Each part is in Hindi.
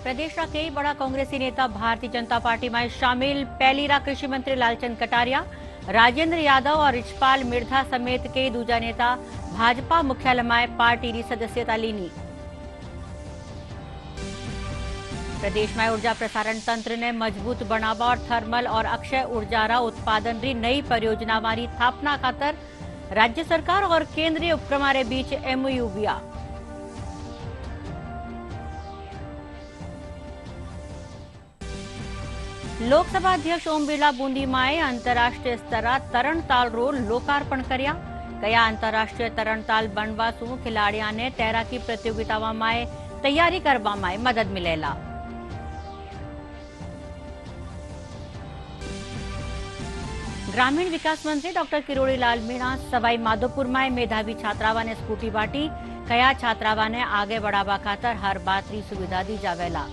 प्रदेश का कई बड़ा कांग्रेसी नेता भारतीय जनता पार्टी में शामिल। पहली रा कृषि मंत्री लालचंद कटारिया, राजेंद्र यादव और रिचपाल मिर्धा समेत कई दूजा नेता भाजपा मुख्यालय में पार्टी की सदस्यता लीनी। प्रदेश में ऊर्जा प्रसारण तंत्र ने मजबूत बनावा और थर्मल और अक्षय ऊर्जा रा उत्पादन री नई परियोजना मारी स्थापना खातर राज्य सरकार और केंद्रीय उपक्रम रे बीच एमओयू हुआ। लोकसभा अध्यक्ष ओम बिरला बूंदी में अंतरराष्ट्रीय स्तर तरणताल रो लोकार्पण कर्या। कया अंतरराष्ट्रीय तरणताल बनवा सु खिलाड़िया ने तैराकी प्रतियोगिता में तैयारी करवा में मदद मिलेला। ग्रामीण विकास मंत्री डॉक्टर किरोड़ी लाल मीणा सवाई माधोपुर में मेधावी छात्रावा ने स्कूटी बांटी। कया छात्रावा ने आगे बढ़ावा खातर हर बात री सुविधा दी जावेला।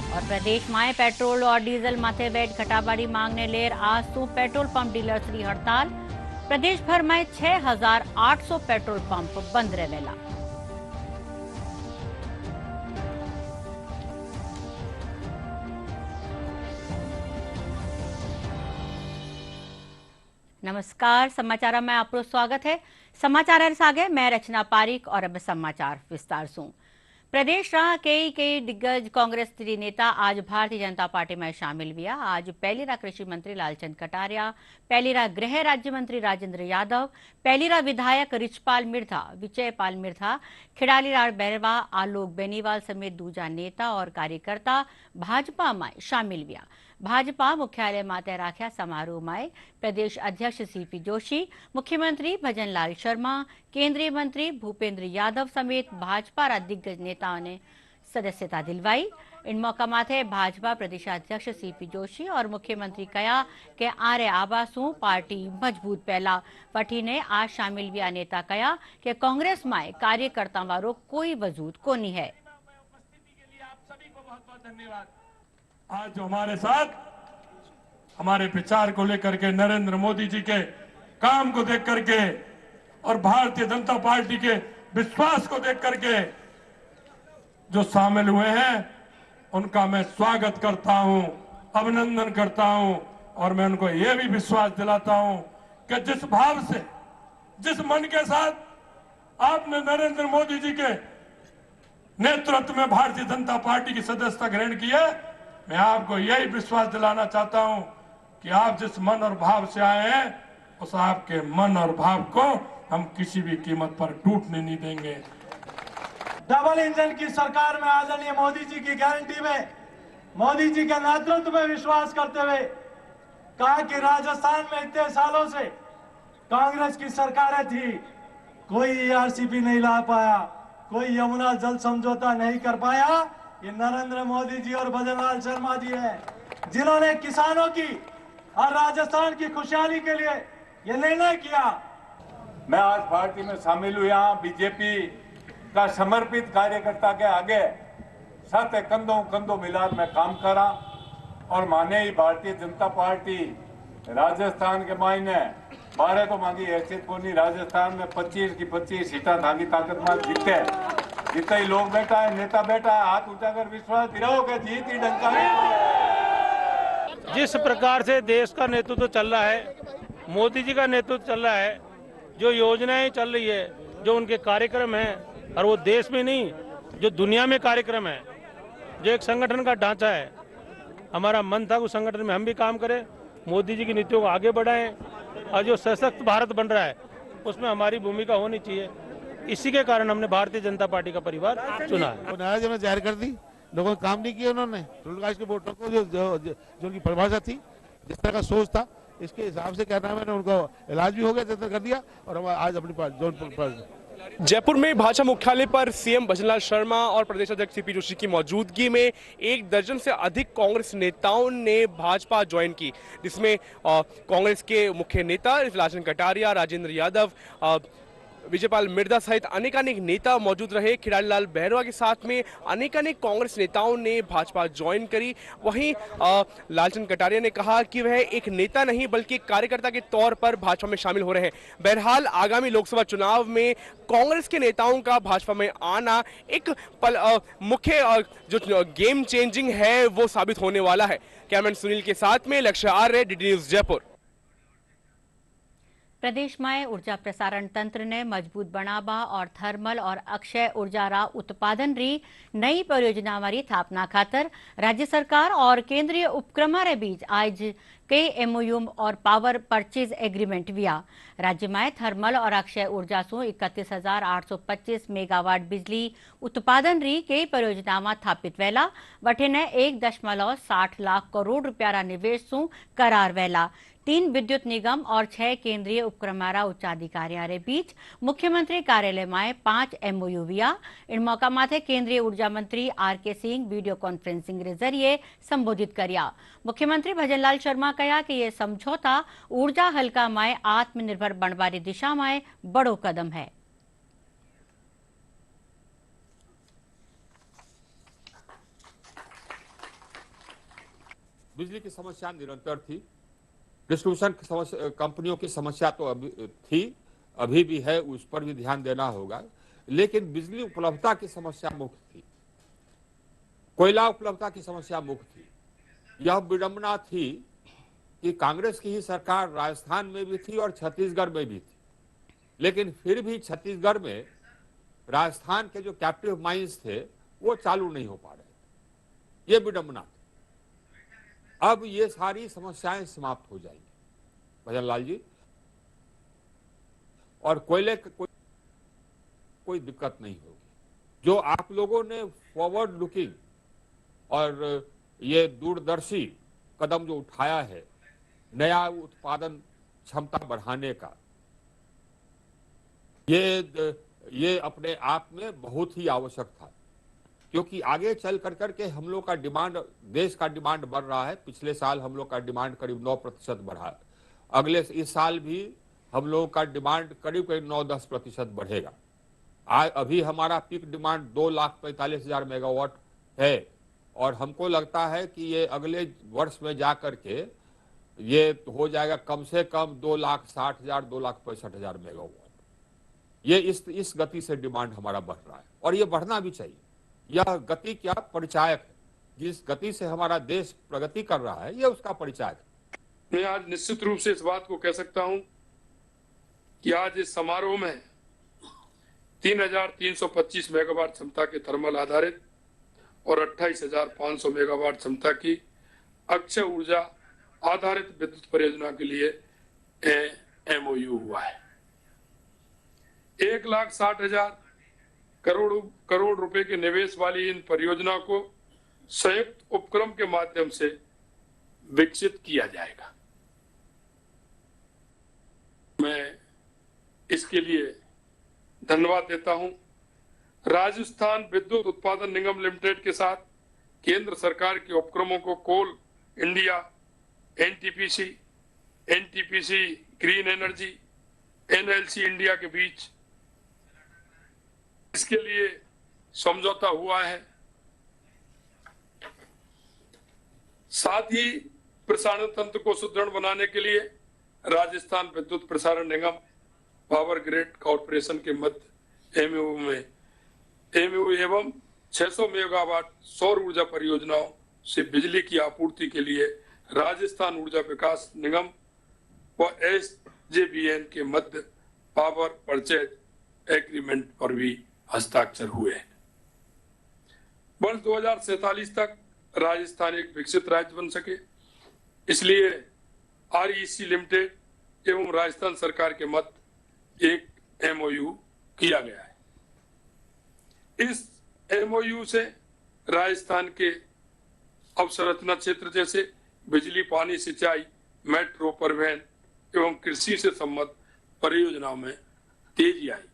और प्रदेश में पेट्रोल और डीजल माथे वैट घटावाड़ी मांग ने लेर आज सु पेट्रोल पंप डीलर्स की हड़ताल। प्रदेश भर में 6,800 पेट्रोल पंप बंद रहेला। नमस्कार, समाचार में आपको स्वागत है। समाचार सागे मैं रचना पारीक और अब समाचार विस्तार से। प्रदेश रा कई दिग्गज कांग्रेस नेता आज भारतीय जनता पार्टी में शामिल हुआ। आज पहली रा कृषि मंत्री लालचंद कटारिया, पहली रा गृह राज्य मंत्री राजेंद्र यादव, पहली रा विधायक रिचपाल मिर्धा, विजयपाल मिर्धा, खिड़ाली लाल बैरवा, आलोक बेनीवाल समेत दूजा नेता और कार्यकर्ता भाजपा में शामिल हुआ। भाजपा मुख्यालय माते राख्या समारोह में प्रदेश अध्यक्ष सीपी जोशी, मुख्यमंत्री भजन लाल शर्मा, केंद्रीय मंत्री भूपेंद्र यादव समेत भाजपा दिग्गज नेताओं ने सदस्यता दिलवाई। इन मौका माथे भाजपा प्रदेशाध्यक्ष सीपी जोशी और मुख्यमंत्री कया के आरे आबासू पार्टी मजबूत पहला। पटी ने आज शामिल हुआ नेता कया कि कांग्रेस में कार्यकर्ता वालों कोई वजूद कोनी है। आज जो हमारे साथ हमारे विचार को लेकर के, नरेंद्र मोदी जी के काम को देख करके और भारतीय जनता पार्टी के विश्वास को देख करके जो शामिल हुए हैं, उनका मैं स्वागत करता हूं, अभिनंदन करता हूं। और मैं उनको यह भी विश्वास दिलाता हूं कि जिस भाव से, जिस मन के साथ आपने नरेंद्र मोदी जी के नेतृत्व में भारतीय जनता पार्टी की सदस्यता ग्रहण की है, मैं आपको यही विश्वास दिलाना चाहता हूं कि आप जिस मन और भाव से आए हैं, उस आपके मन और भाव को हम किसी भी कीमत पर टूटने नहीं देंगे। डबल इंजन की सरकार में आदरणीय मोदी जी की गारंटी में, मोदी जी के नेतृत्व में विश्वास करते हुए कहा कि राजस्थान में इतने सालों से कांग्रेस की सरकारें थी, कोई ईआरसीपी नहीं ला पाया, कोई यमुना जल समझौता नहीं कर पाया। ये नरेंद्र मोदी जी और भजनलाल शर्मा जी हैं, जिन्होंने किसानों की और राजस्थान की खुशहाली के लिए ये निर्णय किया। मैं आज पार्टी में शामिल हुआ, बीजेपी का समर्पित कार्यकर्ता के आगे साथ कंधों कंधों मिलाकर मैं काम करा। और माने ही भारतीय जनता पार्टी राजस्थान के मायने 12 तो मांगी हैसियत को नहीं, राजस्थान में 25 की 25 सीटा धागी ताकत में जीते। जितना ही लोग बैठा है, नेता बैठा है, हाथ उठाकर विश्वास दिलाओ कि जीत ही डंका है। जिस प्रकार से देश का नेतृत्व चल रहा है, मोदी जी का नेतृत्व चल रहा है, जो योजनाएं चल रही है, जो उनके कार्यक्रम हैं, और वो देश में नहीं जो दुनिया में कार्यक्रम है, जो एक संगठन का ढांचा है, हमारा मन था उस संगठन में हम भी काम करें, मोदी जी की नीतियों को आगे बढ़ाएं, और जो सशक्त भारत बन रहा है उसमें हमारी भूमिका होनी चाहिए। इसी के कारण हमने भारतीय जनता पार्टी का परिवार चुना है। नाराजगी जाहिर कर दी, लोगों ने काम नहीं किया, उन्होंने रोजगार के वोटों को जो उनकी परिभाषा थी, जिस तरह का सोच था, इसके हिसाब से क्या नाम है, उनको इलाज भी हो गया, जितना कर दिया। और हम आज अपनी जोधपुर जयपुर में भाजपा मुख्यालय पर सीएम भजनलाल शर्मा और प्रदेश अध्यक्ष सीपी जोशी की मौजूदगी में 1 दर्जन से अधिक कांग्रेस नेताओं ने भाजपा ज्वाइन की, जिसमें कांग्रेस के मुख्य नेता लालचंद कटारिया, राजेंद्र यादव, विजयपाल मिर्धा सहित अनेकानेक नेता मौजूद रहे। खिलाड़ीलाल बहरवा के साथ में अनेकानेक कांग्रेस नेताओं ने भाजपा ज्वाइन करी। वहीं लालचंद कटारिया ने कहा कि वह एक नेता नहीं बल्कि एक कार्यकर्ता के तौर पर भाजपा में शामिल हो रहे हैं। बहरहाल आगामी लोकसभा चुनाव में कांग्रेस के नेताओं का भाजपा में आना एक मुख्य जो गेम चेंजिंग है वो साबित होने वाला है। कैमरामैन सुनील के साथ में लक्ष्य आर्य, डीडी न्यूज जयपुर। प्रदेश में ऊर्जा प्रसारण तंत्र ने मजबूत बनावा और थर्मल और अक्षय ऊर्जा रा उत्पादन री नई परियोजना मारी स्थापना खातर राज्य सरकार और केंद्रीय उपक्रम रे बीच आज कई एमओयू और पावर परचेज एग्रीमेंट हुआ। राज्य में थर्मल और अक्षय ऊर्जा सु 31,825 मेगावाट बिजली उत्पादन री कई परियोजना में स्थापित वेला वठे ने 1.60 लाख करोड़ रुपया रा निवेश सु करार वेला। 3 विद्युत निगम और 6 केंद्रीय उपक्रमारा उच्चाधिकारियों के बीच मुख्यमंत्री कार्यालय में 5 एमओयू हुआ। इन मौका माथे केंद्रीय ऊर्जा मंत्री आर.के. सिंह वीडियो कॉन्फ्रेंसिंग के जरिए संबोधित किया। मुख्यमंत्री भजनलाल शर्मा कहा कि यह समझौता ऊर्जा हल्का में आत्मनिर्भर बनवारी दिशा में बड़ो कदम है। बिजली की समस्या निरंतर थी, डिस्ट्रीब्यूशन कंपनियों की समस्या तो अभी भी है, उस पर भी ध्यान देना होगा। लेकिन बिजली उपलब्धता की समस्या मुक्त थी, कोयला उपलब्धता की समस्या मुक्त थी। यह विडंबना थी कि कांग्रेस की ही सरकार राजस्थान में भी थी और छत्तीसगढ़ में भी थी, लेकिन फिर भी छत्तीसगढ़ में राजस्थान के जो कैप्टिव माइंस थे वो चालू नहीं हो पा रहे। ये विडंबना थी। अब ये सारी समस्याएं समाप्त हो जाएंगी भजनलाल जी, और कोयले कोई दिक्कत नहीं होगी। जो आप लोगों ने फॉरवर्ड लुकिंग और ये दूरदर्शी कदम जो उठाया है नया उत्पादन क्षमता बढ़ाने का, ये अपने आप में बहुत ही आवश्यक था, क्योंकि आगे चल कर के हम लोग का डिमांड, देश का डिमांड बढ़ रहा है। पिछले साल हम लोग का डिमांड करीब 9% बढ़ा है। अगले इस साल भी हम लोगों का डिमांड करीब 9-10% बढ़ेगा। अभी हमारा पीक डिमांड 2,45,000 मेगावाट है और हमको लगता है कि ये अगले वर्ष में जा करके ये हो जाएगा कम से कम 2,60,000 2,65,000 मेगावाट। ये इस गति से डिमांड हमारा बढ़ रहा है और ये बढ़ना भी चाहिए। यह गति क्या परिचायक है, जिस गति से हमारा देश प्रगति कर रहा है, यह उसका परिचायक है। मैं आज निश्चित रूप से इस बात को कह सकता हूं कि आज इस समारोह में 3,325 मेगावाट क्षमता के थर्मल आधारित और 28,500 मेगावाट क्षमता की अक्षय ऊर्जा आधारित विद्युत परियोजना के लिए एमओयू हुआ है। 1,60,000 करोड़ रुपए के निवेश वाली इन परियोजना को संयुक्त उपक्रम के माध्यम से विकसित किया जाएगा। मैं इसके लिए धन्यवाद देता हूं राजस्थान विद्युत उत्पादन निगम लिमिटेड के साथ केंद्र सरकार के उपक्रमों को Coal India, NTPC Green Energy, NLC India के बीच इसके लिए समझौता हुआ है। साथ ही प्रसारण तंत्र को सुदृढ़ बनाने के लिए राजस्थान विद्युत प्रसारण निगम पावर ग्रिड कॉर्पोरेशन के मध्य एमओयू एवं 600 मेगावाट सौर ऊर्जा परियोजनाओं से बिजली की आपूर्ति के लिए राजस्थान ऊर्जा विकास निगम व एसजेवीएन के मध्य पावर परचेज एग्रीमेंट पर भी हस्ताक्षर हुए हैं। वर्ष 2047 तक राजस्थान एक विकसित राज्य बन सके, इसलिए आरईसी लिमिटेड एवं राजस्थान सरकार के मध्य एक एमओयू किया गया है। इस एमओयू से राजस्थान के अवसंरचना क्षेत्र जैसे बिजली, पानी, सिंचाई, मेट्रो, परिवहन एवं कृषि से संबद्ध परियोजनाओं में तेजी आएगी।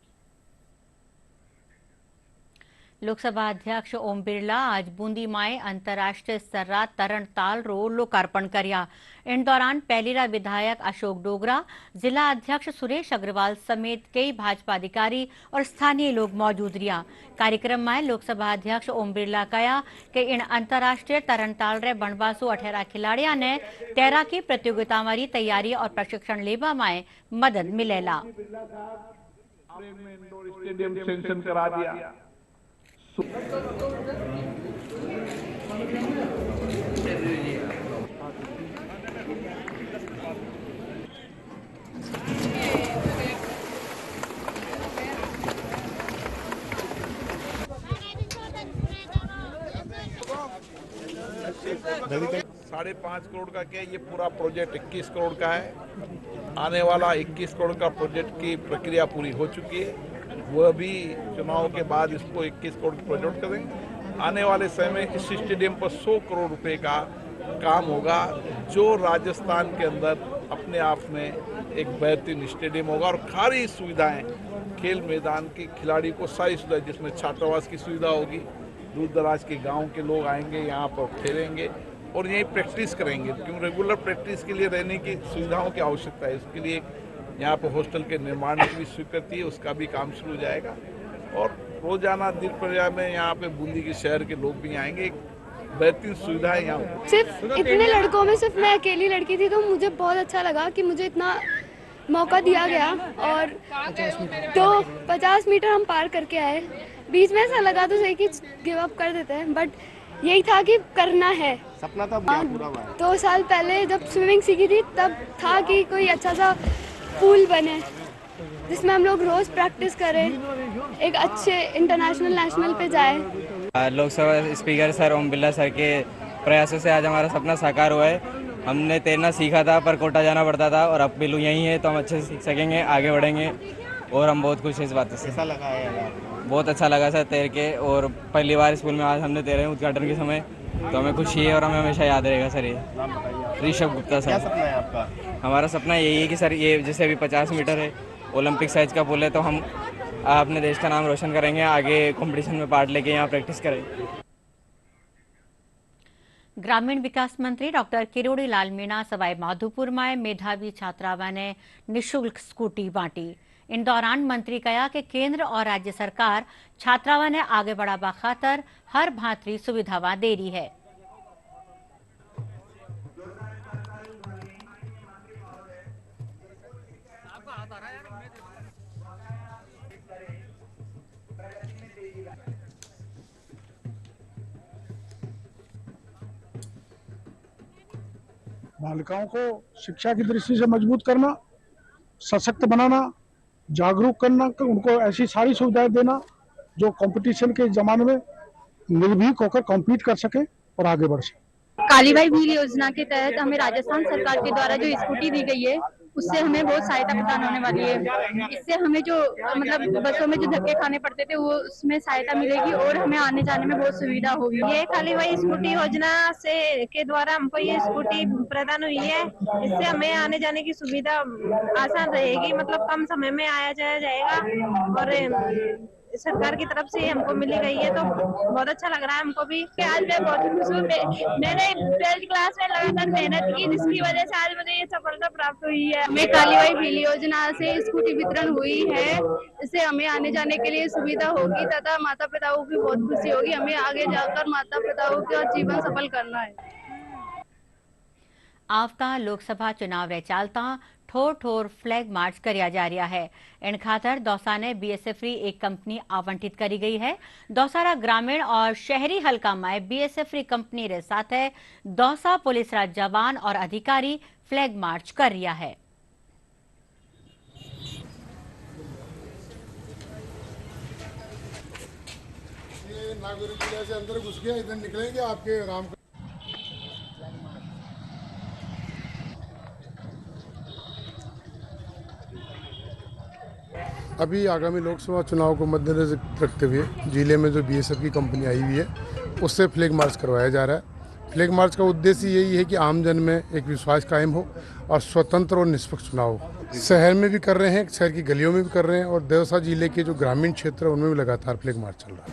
लोकसभा अध्यक्ष ओम बिरला आज बूंदी माए अंतर्राष्ट्रीय स्तरा तरणताल रो लोकार्पण कर्या। इन दौरान पहलीरा विधायक अशोक डोगरा, जिला अध्यक्ष सुरेश अग्रवाल समेत कई भाजपा अधिकारी और स्थानीय लोग मौजूद रिया। कार्यक्रम में लोकसभा अध्यक्ष ओम बिरला कहा कि इन अंतर्राष्ट्रीय तरणताल रे बनवासु 18 खिलाड़िया ने तैराकी प्रतियोगिता मारी तैयारी और प्रशिक्षण लेवा में मदद मिलेला। स्टेडियम सेंक्शन करा दिया। $5.5 करोड़ का क्या ये पूरा प्रोजेक्ट 21 करोड़ का है। आने वाला 21 करोड़ का प्रोजेक्ट की प्रक्रिया पूरी हो चुकी है। वह भी चुनाव के बाद इसको 21 करोड़ की प्रोजेक्ट करेंगे। आने वाले समय में इस स्टेडियम पर 100 करोड़ रुपए का काम होगा, जो राजस्थान के अंदर अपने आप में एक बेहतरीन स्टेडियम होगा और सारी सुविधाएं, खेल मैदान के खिलाड़ी को सारी सुविधा, जिसमें छात्रावास की सुविधा होगी, दूर दराज के गांव के लोग आएंगे, यहाँ पर ठहरेंगे और यहीं प्रैक्टिस करेंगे, क्योंकि रेगुलर प्रैक्टिस के लिए रहने की सुविधाओं की आवश्यकता है। इसके लिए यहाँ पर हॉस्टल के निर्माण की भी स्वीकृति है, उसका भी काम शुरू हो जाएगा और रोजाना दिनचर्या में यहाँ पे बूंदी के शहर के लोग भी आएंगे। एक बेहतरीन सुविधा है यहाँ। सिर्फ इतने लड़कों में सिर्फ मैं अकेली लड़की थी, तो मुझे बहुत अच्छा लगा कि मुझे इतना मौका दिया गया और तो 50 मीटर हम पार करके आए। बीच में ऐसा लगा तो सही कि गिव अप कर देते हैं, बट यही था कि करना है। सपना था पूरा हुआ है। 2 साल पहले जब स्विमिंग सीखी थी तब था कि कोई अच्छा सा पूल बने जिसमें हम लोग रोज प्रैक्टिस करें, एक अच्छे इंटरनेशनल नेशनल पे जाए। Lok Sabha speaker sir Om Birla sir के प्रयासों से आज हमारा सपना साकार हुआ है। हमने तैरना सीखा था पर कोटा जाना पड़ता था और अब बिल्लू यहीं है तो हम अच्छे से सीख सकेंगे, आगे बढ़ेंगे और हम बहुत खुश हैं इस बात से। कैसा लगा है? बहुत अच्छा लगा सर तैर के, और पहली बार स्कूल में आज हमने तैरे हैं उद्घाटन के समय, तो हमें खुशी है और हमें हमेशा याद रहेगा सर। ये ऋषभ गुप्ता सर। क्या सपना है आपका? हमारा सपना यही है कि सर ये जैसे अभी 50 मीटर है, ओलंपिक साइज का पुल है, तो हम अपने देश का नाम रोशन करेंगे, आगे कंपटीशन में पार्ट लेके यहाँ प्रैक्टिस करेंगे। ग्रामीण विकास मंत्री डॉक्टर किरोड़ी लाल मीणा सवाई माधोपुर में मेधावी छात्राओं ने निःशुल्क स्कूटी बांटी। इन दौरान मंत्री कहा कि केंद्र और राज्य सरकार छात्राओं ने आगे बढ़ावा खातर हर भांति सुविधावा दे रही है। बालिकाओं को शिक्षा की दृष्टि से मजबूत करना, सशक्त बनाना, जागरूक करना, उनको ऐसी सारी सुविधाएं देना जो कंपटीशन के जमाने में निर्भीक होकर कॉम्पीट कर सके और आगे बढ़ सके। कालीबाई भील योजना के तहत हमें राजस्थान सरकार के द्वारा जो स्कूटी दी गई है उससे हमें बहुत सहायता प्रदान होने वाली है। इससे हमें जो मतलब बसों में जो धक्के खाने पड़ते थे वो उसमें सहायता मिलेगी और हमें आने जाने में बहुत सुविधा होगी। ये कालीबाई स्कूटी योजना से के द्वारा हमको ये स्कूटी प्रदान हुई है। इससे हमें आने जाने की सुविधा आसान रहेगी, मतलब कम समय में आया जाएगा और सरकार की तरफ से हमको मिली गई है तो बहुत अच्छा लग रहा है हमको भी। आज मैं बहुत खुश हूँ। मैंने 12th क्लास में लगातार मेहनत की जिसकी वजह से आज मुझे ये सफलता प्राप्त हुई है। हमें कालीबाई भील योजना से स्कूटी वितरण हुई है, इससे हमें आने जाने के लिए सुविधा होगी तथा माता पिताओं की बहुत खुशी होगी। हमें आगे जाकर माता पिताओं का जीवन सफल करना है। आवता लोकसभा चुनाव रे चालता ठोर ठोर फ्लैग मार्च कराया जा रहा है। इन खातर दौसा ने बीएसएफ री एक कंपनी आवंटित करी गई है। दौसारा ग्रामीण और शहरी हल्का में बीएसएफ री कंपनी रे साथ है दौसा पुलिस रा जवान और अधिकारी फ्लैग मार्च कर रहा है। ये नागरिक जिले से अंदर घुस गया, इधर निकलेंगे आपके राम। अभी आगामी लोकसभा चुनाव को मद्देनजर रखते हुए जिले में जो बीएसएफ की कंपनी आई हुई है उससे फ्लैग मार्च करवाया जा रहा है। फ्लैग मार्च का उद्देश्य यही है कि आमजन में एक विश्वास कायम हो और स्वतंत्र और निष्पक्ष चुनाव हो। शहर में भी कर रहे हैं, शहर की गलियों में भी कर रहे हैं और दौसा जिले के जो ग्रामीण क्षेत्र है उनमें भी लगातार फ्लैग मार्च चल रहा है।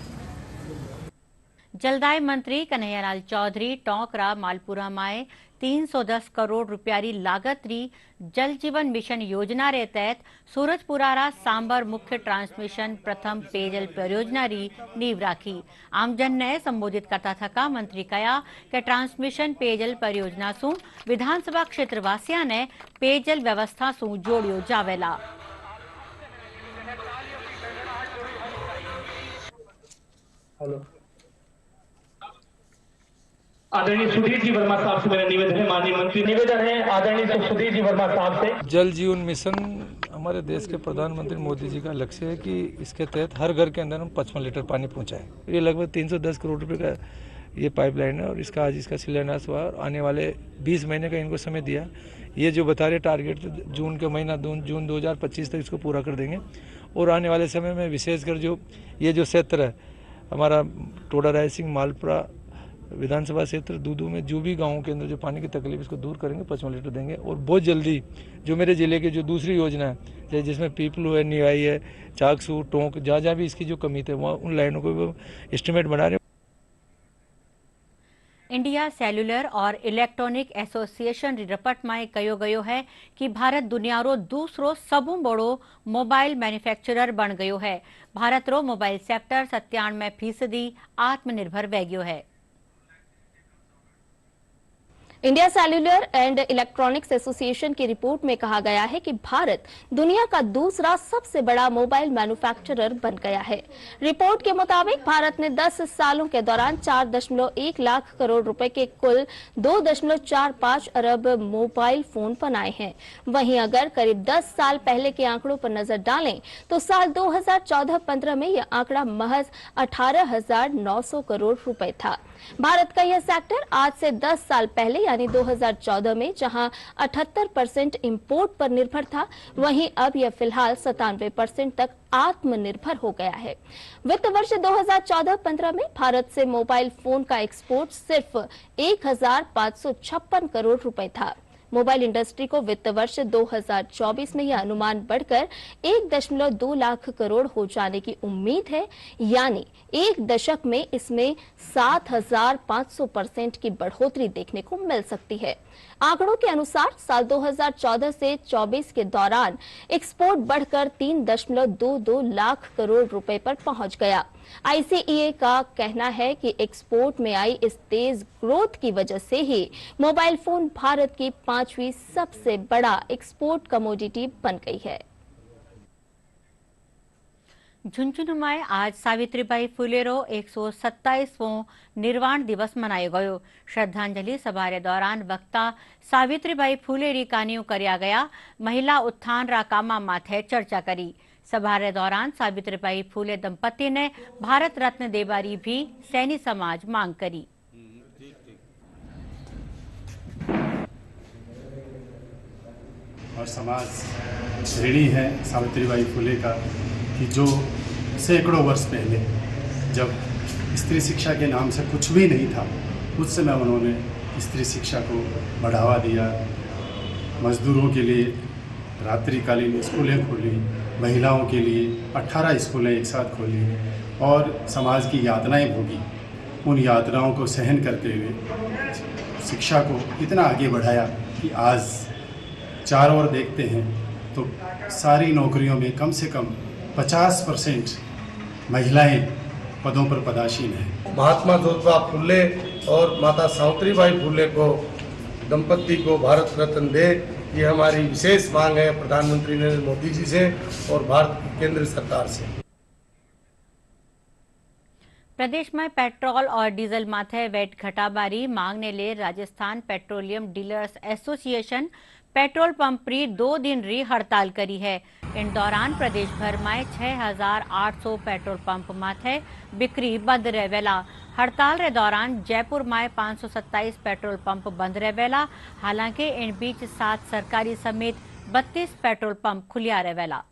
जलदाय मंत्री कन्हैयालाल चौधरी टोंकरा मालपुरा में 310 करोड़ रुपयारी लागत री जल जीवन मिशन योजना रे तहत सूरजपुरा सांबर मुख्य ट्रांसमिशन प्रथम पेयजल परियोजना री नींव राखी। आमजन ने संबोधित करता थका मंत्री कहा कि ट्रांसमिशन पेयजल परियोजना सु विधानसभा क्षेत्रवासिया ने पेयजल व्यवस्था सु जोड़ियो जावेला। हेलो, आदरणीय सुधीर जी वर्मा साहब से मेरा निवेदन है, माननीय मंत्री निवेदन है आदरणीय सुधीर जी वर्मा साहब से। जल जीवन मिशन हमारे देश के प्रधानमंत्री मोदी जी का लक्ष्य है कि इसके तहत हर घर के अंदर हम 55 लीटर पानी पहुंचाएं। ये लगभग 310 करोड़ रुपए का ये पाइपलाइन है और इसका आज इसका शिलान्यास हुआ और आने वाले 20 महीने का इनको समय दिया। ये जो बता रहे टारगेट जून के महीना जून 2025 तक इसको पूरा कर देंगे और आने वाले समय में विशेषकर जो ये जो क्षेत्र है हमारा टोडा रायसिंह मालपुरा विधानसभा क्षेत्र दूदू में जो भी गांवों के अंदर जो पानी की तकलीफ इसको दूर करेंगे, 55 लीटर देंगे। और बहुत जल्दी जो मेरे जिले के जो दूसरी योजना है जिसमें पीपलू है, निवाई है, चाकसू, टोंक, जहाँ भी इसकी जो कमी थे वहाँ उन लाइनों को एस्टिमेट बना रहे हैं। इंडिया सेल्युलर और इलेक्ट्रॉनिक एसोसिएशन री रिपोर्ट में कहो गयो है कि भारत दुनिया रो दूसरो सबु बड़ो मोबाइल मैन्युफैक्चरर बन गयो है। भारत रो मोबाइल सेक्टर 97% आत्मनिर्भर वह गयो है। India cellular and electronics association की रिपोर्ट में कहा गया है कि भारत दुनिया का दूसरा सबसे बड़ा मोबाइल मैन्युफैक्चरर बन गया है। रिपोर्ट के मुताबिक भारत ने 10 सालों के दौरान 4.1 लाख करोड़ रुपए के कुल 2.45 अरब मोबाइल फोन बनाए हैं। वहीं अगर करीब 10 साल पहले के आंकड़ों पर नजर डालें तो साल 2014-15 में यह आंकड़ा महज 18,900 करोड़ रुपए था। भारत का यह सेक्टर आज से 10 साल पहले यानी 2014 में जहां 78% इंपोर्ट पर निर्भर था, वहीं अब यह फिलहाल 97% तक आत्मनिर्भर हो गया है। वित्त वर्ष 2014-15 में भारत से मोबाइल फोन का एक्सपोर्ट सिर्फ 1,556 करोड़ रुपए था। मोबाइल इंडस्ट्री को वित्त वर्ष 2024 में यह अनुमान बढ़कर 1.2 लाख करोड़ हो जाने की उम्मीद है, यानी एक दशक में इसमें 7,500% की बढ़ोतरी देखने को मिल सकती है। आंकड़ों के अनुसार साल 2014 से 24 के दौरान एक्सपोर्ट बढ़कर 3.22 लाख करोड़ रुपए पर पहुंच गया। आईसीईए का कहना है कि एक्सपोर्ट में आई इस तेज ग्रोथ की वजह से ही मोबाइल फोन भारत की 5वीं सबसे बड़ा एक्सपोर्ट कमोडिटी बन गई है। झुंझुनू में आज सावित्रीबाई फुले रो 127वां निर्वाण दिवस मनायो गयो। श्रद्धांजलि सभा रे दौरान वक्ता सावित्रीबाई फुले री कहानियों करया गया। महिला उत्थान रा कामा माथे चर्चा करी। सभा रे दौरान सावित्रीबाई फुले दंपति ने भारत रत्न देबारी भी सैनी समाज मांग करी। और समाज ऋणी है सावित्रीबाई फुले का कि जो सैकड़ों वर्ष पहले जब स्त्री शिक्षा के नाम से कुछ भी नहीं था, उस समय उन्होंने स्त्री शिक्षा को बढ़ावा दिया। मजदूरों के लिए रात्रिकालीन स्कूलें खोली, महिलाओं के लिए 18 स्कूलें एक साथ खोली और समाज की यातनाएं भोगी। उन यातनाओं को सहन करते हुए शिक्षा को इतना आगे बढ़ाया कि आज चारों ओर देखते हैं तो सारी नौकरियों में कम से कम 50% महिलाएं पदों पर पदासीन हैं। महात्मा ज्योतिबा फुले और माता सावित्रीबाई फुले को दंपति को भारत रत्न दे, ये हमारी विशेष मांग है प्रधानमंत्री नरेंद्र मोदी जी से और भारत की केंद्र सरकार से। प्रदेश में पेट्रोल और डीजल माथे वैट घटाबारी मांगने ले Rajasthan petroleum dealers association petrol pump री 2 दिन री हड़ताल करी है। इन दौरान प्रदेश भर में 6,800 पेट्रोल पंप माथे बिक्री बंद रहेला। हड़ताल रे दौरान जयपुर में 527 पेट्रोल पंप बंद रहेला। हालांकि इन बीच 7 सरकारी समेत 32 पेट्रोल पंप खुलिया रहेला।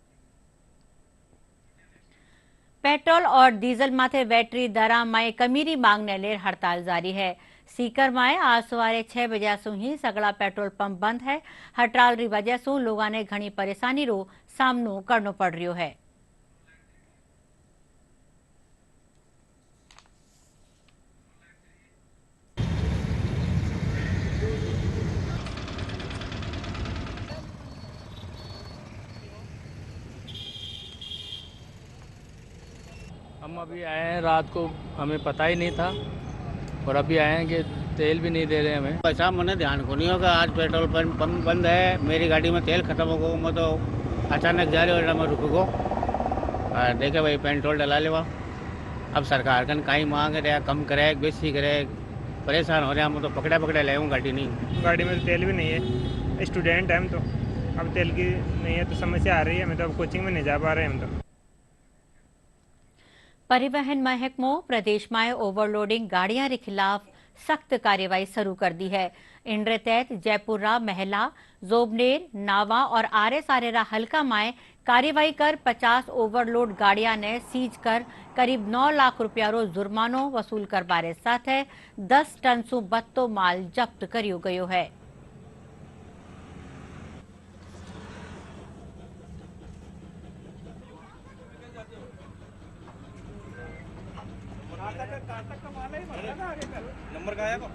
पेट्रोल और डीजल माथे वैटरी दरा में कमीरी मांगने ले हड़ताल जारी है। सीकर में आज सवारे 6 बजे सु ही सगड़ा पेट्रोल पंप बंद है। हड़ताल री वजह से लोगों ने घनी परेशानी रो सामनो करनो पड़ रही है। हम अभी आए हैं, रात को हमें पता ही नहीं था और अभी आए हैं कि तेल भी नहीं दे रहे हमें। पैसा मैंने ध्यान को नहीं होगा, आज पेट्रोल पंप बंद है, मेरी गाड़ी में तेल खत्म हो गया, मैं तो अचानक जा रही हूँ, मैं रुको देखे भाई पेट्रोल डला लेवा। अब सरकार का कहीं मांग रहे, कम करे बेसी करे, परेशान हो रहे हैं, मैं तो पकड़े ले हूँ गाड़ी नहीं। गाड़ी में तो तेल भी नहीं है, स्टूडेंट है हम तो, अब तेल की नहीं है तो समस्या आ रही है, हमें तो अब कोचिंग में नहीं जा पा रहे हम तो। परिवहन महकमो प्रदेश में ओवरलोडिंग गाड़ियां के खिलाफ सख्त कार्यवाही शुरू कर दी है। इनके तहत जयपुरा, महला, जोबनेर, नावा और आरेसारेरा हल्का में कार्यवाही कर 50 ओवरलोड गाड़ियां ने सीज कर करीब 9 लाख रुपया रो जुर्मानो वसूल कर बारे साथ 10 टन सु बत्तो माल जब्त करियो गयो है। नंबर का आया को?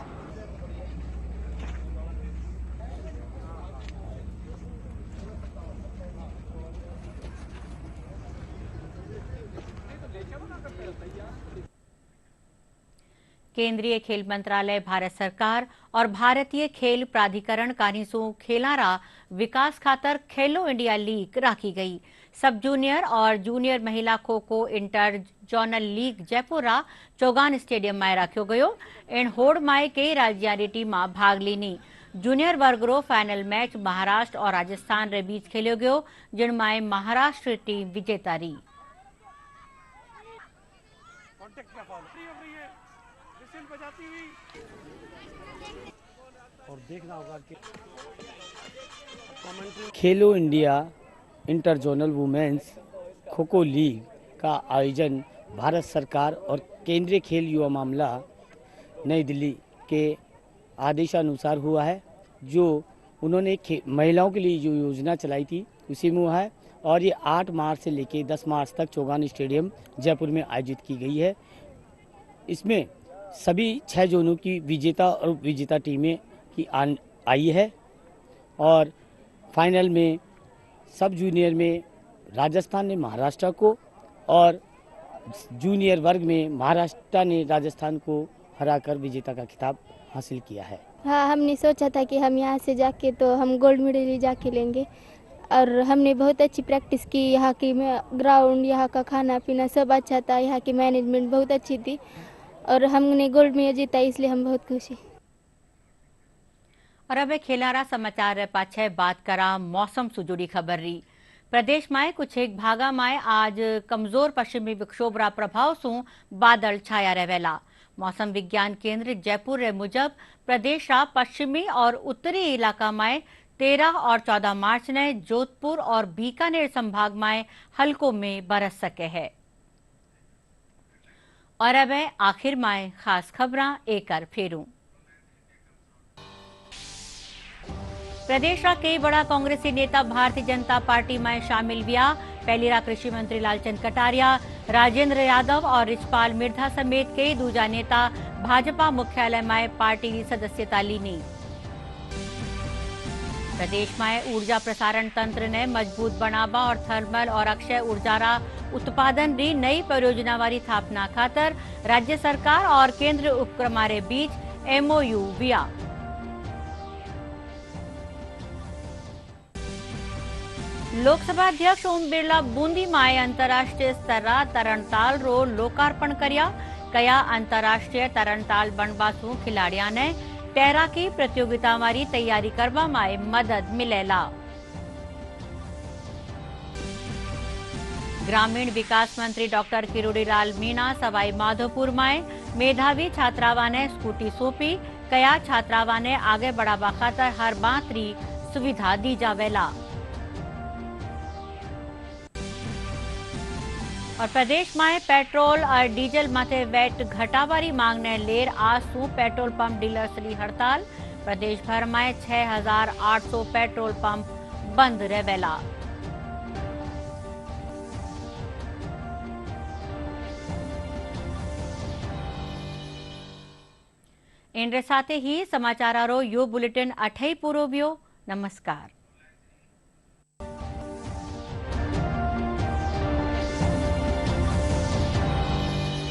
केंद्रीय खेल मंत्रालय भारत सरकार और भारतीय खेल प्राधिकरण कानीसु खेलारा विकास खातर खेलो इंडिया लीग राखी गई। सब जूनियर और जूनियर महिला kho kho inter zonal league Jaipura Chaugan stadium में राख्यो गयो। इन होड़ में कई राज्यारी टीम भाग लीनी। जूनियर वर्ग रो फाइनल मैच महाराष्ट्र और राजस्थान रे बीच खेलो गयो, जिनमें महाराष्ट्र टीम विजेता रही। और देखना होगा कि खेलो India inter zonal women's kho kho league का आयोजन भारत सरकार और केंद्रीय खेल युवा मामला नई दिल्ली के आदेशानुसार हुआ है। जो उन्होंने महिलाओं के लिए जो योजना चलाई थी उसी में हुआ है और ये 8 मार्च से लेकर 10 मार्च तक चौगान स्टेडियम जयपुर में आयोजित की गई है। इसमें सभी 6 जोनों की विजेता और विजेता टीमें की आई है और फाइनल में सब जूनियर में राजस्थान ने महाराष्ट्र को और जूनियर वर्ग में महाराष्ट्र ने राजस्थान को हराकर विजेता का खिताब हासिल किया है। हाँ, हमने सोचा था कि हम यहाँ से जाके तो हम गोल्ड मेडल ही जाके लेंगे और हमने बहुत अच्छी प्रैक्टिस की। यहाँ की ग्राउंड, यहाँ का खाना पीना सब अच्छा था, यहाँ की मैनेजमेंट बहुत अच्छी थी और हमने गोल्ड मेडल जीता, इसलिए हम बहुत खुश हैं। और अब खेलारा समाचार पाछे बात करा मौसम से जुड़ी खबर रही। प्रदेश में कुछ एक भागा में आज कमजोर पश्चिमी विक्षोभ रा प्रभाव सु बादल छाया रहेला। मौसम विज्ञान केंद्र जयपुर रे मुजब प्रदेश रा पश्चिमी और उत्तरी इलाका में 13 और 14 मार्च ने जोधपुर और बीकानेर संभाग में हल्कों में बरस सके है। और अब आखिर में खास खबरां एक फेरूं। प्रदेश का कई बड़ा कांग्रेसी नेता भारतीय जनता पार्टी में शामिल हुआ। पहली रा कृषि मंत्री लालचंद कटारिया, राजेंद्र यादव और रिचपाल मिर्धा समेत कई दूजा नेता भाजपा मुख्यालय में पार्टी की सदस्यता लीनी। प्रदेश में ऊर्जा प्रसारण तंत्र ने मजबूत बनावा और थर्मल और अक्षय ऊर्जा रा उत्पादन री नई परियोजना वाली स्थापना खातर राज्य सरकार और केंद्र उपक्रमारे बीच MOU हुआ। लोकसभा अध्यक्ष ओम बिरला बूंदी में अंतर्राष्ट्रीय स्तर तरणताल रो लोकार्पण कर्या। कया अंतर्राष्ट्रीय तरणताल बनवासु खिलाड़िया ने तैराकी प्रतियोगिता मारी तैयारी करवा में मदद मिलेला। ग्रामीण विकास मंत्री डॉक्टर किरोड़ीलाल मीणा सवाई माधोपुर में मेधावी छात्रावा ने स्कूटी सौंपी। कया छात्रावा ने आगे बढ़ावा खातर हर बातरी सुविधा दी जावेला। और प्रदेश में पेट्रोल और डीजल माथे वैट घटावारी मांग ने लेर आज सु पेट्रोल पंप डीलर्स री हड़ताल। प्रदेश भर में 6,800 पेट्रोल पंप बंद रहेला। इन साथ ही समाचारों यो बुलेटिन अठई पूरो व्यो। नमस्कार।